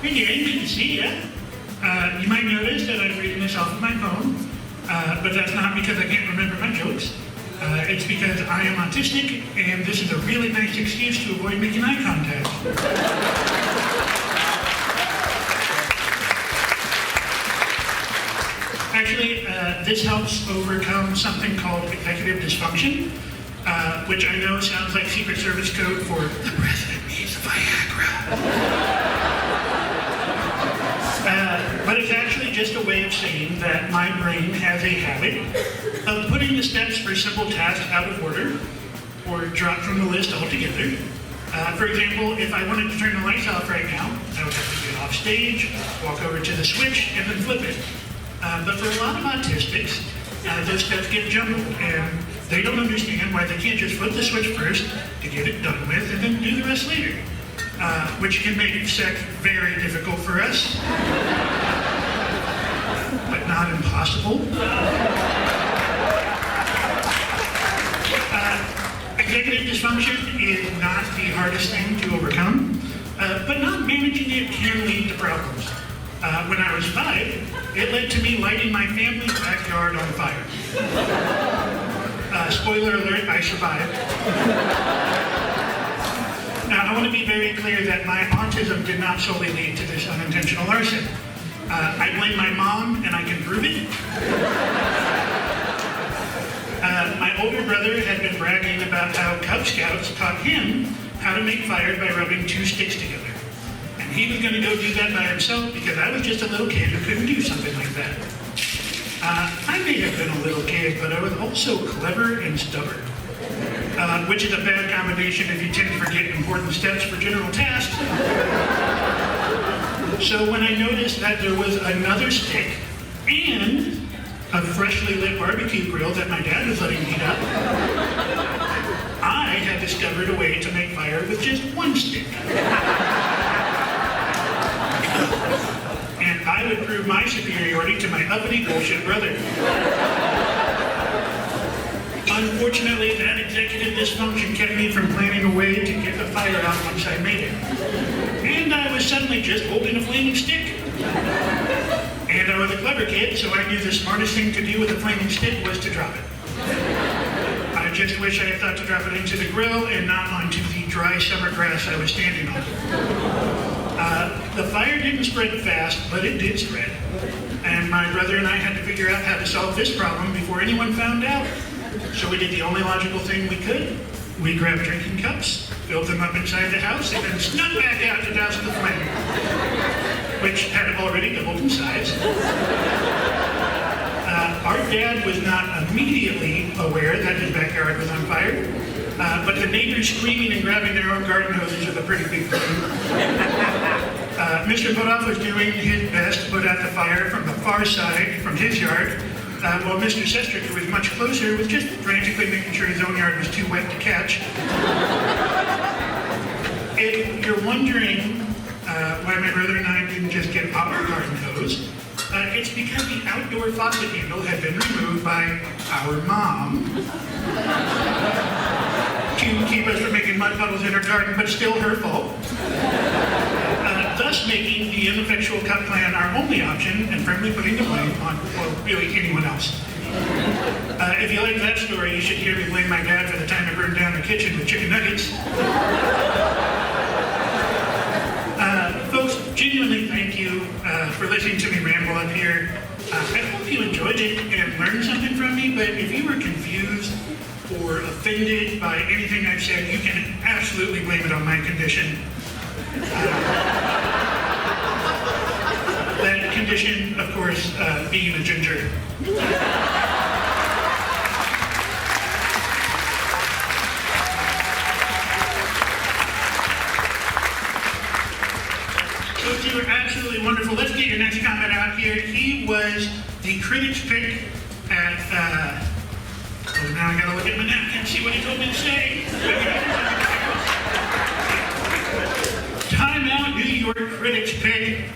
Hey gang, good to see ya. You might notice that I'm reading this off of my phone, but that's not because I can't remember my jokes. It's because I am autistic, and this is a really nice excuse to avoid making eye contact. Actually, this helps overcome something called executive dysfunction, which I know sounds like Secret Service code for the president needs Viagra. But it's actually just a way of saying that my brain has a habit of putting the steps for simple tasks out of order or dropped from the list altogether. For example, if I wanted to turn the lights off right now, I would have to get off stage, walk over to the switch, and then flip it. But for a lot of autistics, those steps get jumbled, and they don't understand why they can't just flip the switch first to get it done with and then do the rest later. Which can make sex very difficult for us, but not impossible. Executive dysfunction is not the hardest thing to overcome, but not managing it can lead to problems. When I was 5, it led to me lighting my family's backyard on fire. Spoiler alert, I survived. Now, I want to be very clear that my autism did not solely lead to this unintentional arson. I blame my mom, and I can prove it. My older brother had been bragging about how Cub Scouts taught him how to make fire by rubbing 2 sticks together. And he was going to go do that by himself because I was just a little kid who couldn't do something like that. I may have been a little kid, but I was also clever and stubborn. Which is a bad combination if you tend to forget important steps for general tasks. So when I noticed that there was another stick and a freshly lit barbecue grill that my dad was letting heat up, I had discovered a way to make fire with just 1 stick. And I would prove my superiority to my uppity bullshit brother. Unfortunately, that executive dysfunction kept me from planning a way to get the fire out once I made it. And I was suddenly just holding a flaming stick. And I was a clever kid, so I knew the smartest thing to do with a flaming stick was to drop it. I just wish I had thought to drop it into the grill and not onto the dry summer grass I was standing on. The fire didn't spread fast, but it did spread. And my brother and I had to figure out how to solve this problem before anyone found out. So we did the only logical thing we could. We grabbed drinking cups, filled them up inside the house, and then snuck back out to douse the flame, which had already doubled in size. Our dad was not immediately aware that his backyard was on fire, but the neighbors screaming and grabbing their own garden hoses is a pretty big thing. Mr. Putoff was doing his best to put out the fire from the far side, from his yard, while Mr. Sestrick, who was much closer, was just frantically making sure his own yard was too wet to catch. If you're wondering why my brother and I didn't just get our garden hose, it's because the outdoor faucet handle had been removed by our mom to keep us from making mud puddles in her garden, but still her fault. Thus making the ineffectual cut plan our only option and firmly putting the blame on, well, really anyone else. If you like that story, you should hear me blame my dad for the time I burned down the kitchen with chicken nuggets. Folks, genuinely thank you for listening to me ramble up here. I hope you enjoyed it and learned something from me, but if you were confused or offended by anything I've said, you can absolutely blame it on my condition. That condition, of course, being a ginger. Folks, you were absolutely wonderful. Let's get your next comment out here. He was the critic's pick at, oh, now I gotta look at my napkin and see what he told me to say. Time out, New York critics pick.